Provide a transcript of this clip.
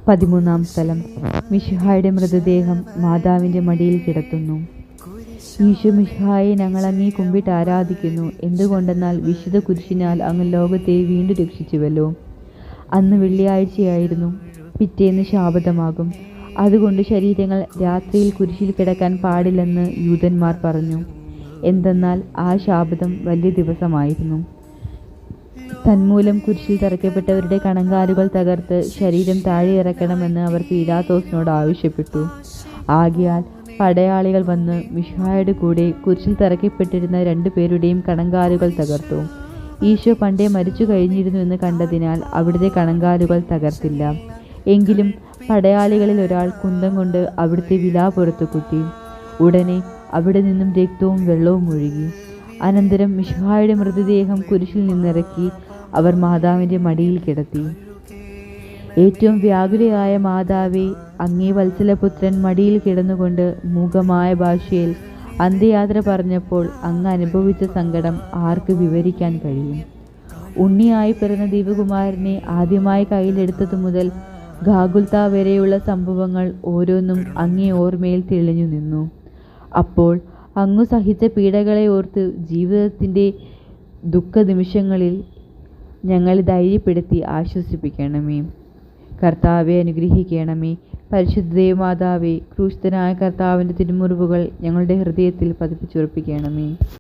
13-ാം സ്ഥലം. മിശിഹായുടെ മൃതദേഹം മാതാവിൻ്റെ മടിയിൽ കിടത്തുന്നു. ഈശോ മിശിഹായെ, ഞങ്ങൾ അങ്ങേ കുമ്പിട്ട് ആരാധിക്കുന്നു. എന്തുകൊണ്ടെന്നാൽ വിശുദ്ധ കുരിശിനാൽ അങ്ങ് ലോകത്തെ വീണ്ടും രക്ഷിച്ചുവല്ലോ. അന്ന് വെള്ളിയാഴ്ചയായിരുന്നു. പിറ്റേന്ന് ശാബതമാകും. അതുകൊണ്ട് ശരീരങ്ങൾ രാത്രിയിൽ കുരിശിൽ കിടക്കാൻ പാടില്ലെന്ന് യൂദന്മാർ പറഞ്ഞു. എന്തെന്നാൽ ആ ശാബതം വലിയ ദിവസമായിരുന്നു. തന്മൂലം കുരിശിൽ തറയ്ക്കപ്പെട്ടവരുടെ കണങ്കാലുകൾ തകർത്ത് ശരീരം താഴെ ഇറക്കണമെന്ന് അവർ പീലാത്തോസിനോട് ആവശ്യപ്പെട്ടു. ആകയാൽ പടയാളികൾ വന്ന് മിശിഹായുടെ കൂടെ കുരിശിൽ തറയ്ക്കപ്പെട്ടിരുന്ന 2 പേരുടെയും കണങ്കാലുകൾ തകർത്തു. ഈശോ പണ്ടേ മരിച്ചു കഴിഞ്ഞിരുന്നുവെന്ന് കണ്ടതിനാൽ അവിടുത്തെ കണങ്കാലുകൾ തകർത്തില്ല. എങ്കിലും പടയാളികളിൽ ഒരാൾ കുന്തം കൊണ്ട് അവിടുത്തെ വിലാപ്പുറത്ത് കുത്തി. ഉടനെ അവിടെ നിന്നും രക്തവും വെള്ളവും ഒഴുകി. അനന്തരം മിശിഹായുടെ മൃതദേഹം കുരിശിൽ നിന്നിറക്കി അവർ മാതാവിൻ്റെ മടിയിൽ കിടത്തി. ഏറ്റവും വ്യാകുലയായ മാതാവേ, അങ്ങേ വത്സലപുത്രൻ മടിയിൽ കിടന്നുകൊണ്ട് മൂകമായ ഭാഷയിൽ അന്ത്യയാത്ര പറഞ്ഞപ്പോൾ അങ്ങ് അനുഭവിച്ച സങ്കടം ആർക്ക് വിവരിക്കാൻ കഴിയും? ഉണ്ണിയായി പിറന്ന ദൈവകുമാരനെ ആദ്യമായി കയ്യിലെടുത്തതു മുതൽ ഗാഗുൽത്ത വരെയുള്ള സംഭവങ്ങൾ ഓരോന്നും അങ്ങേ ഓർമ്മയിൽ തെളിഞ്ഞു നിന്നു. അപ്പോൾ അങ്ങു സഹിച്ച പീഡകളെ ഓർത്ത് ജീവിതത്തിൻ്റെ ദുഃഖ നിമിഷങ്ങളിൽ ഞങ്ങളെ ധൈര്യപ്പെടുത്തി ആശ്വസിപ്പിക്കണമേ. കർത്താവെ, അനുഗ്രഹിക്കണമേ. പരിശുദ്ധ ദേവമാതാവേ, ക്രൂശിതനായ കർത്താവിൻ്റെ തിരുമുറിവുകൾ ഞങ്ങളുടെ ഹൃദയത്തിൽ പതിപ്പിച്ചുറപ്പിക്കണമേ.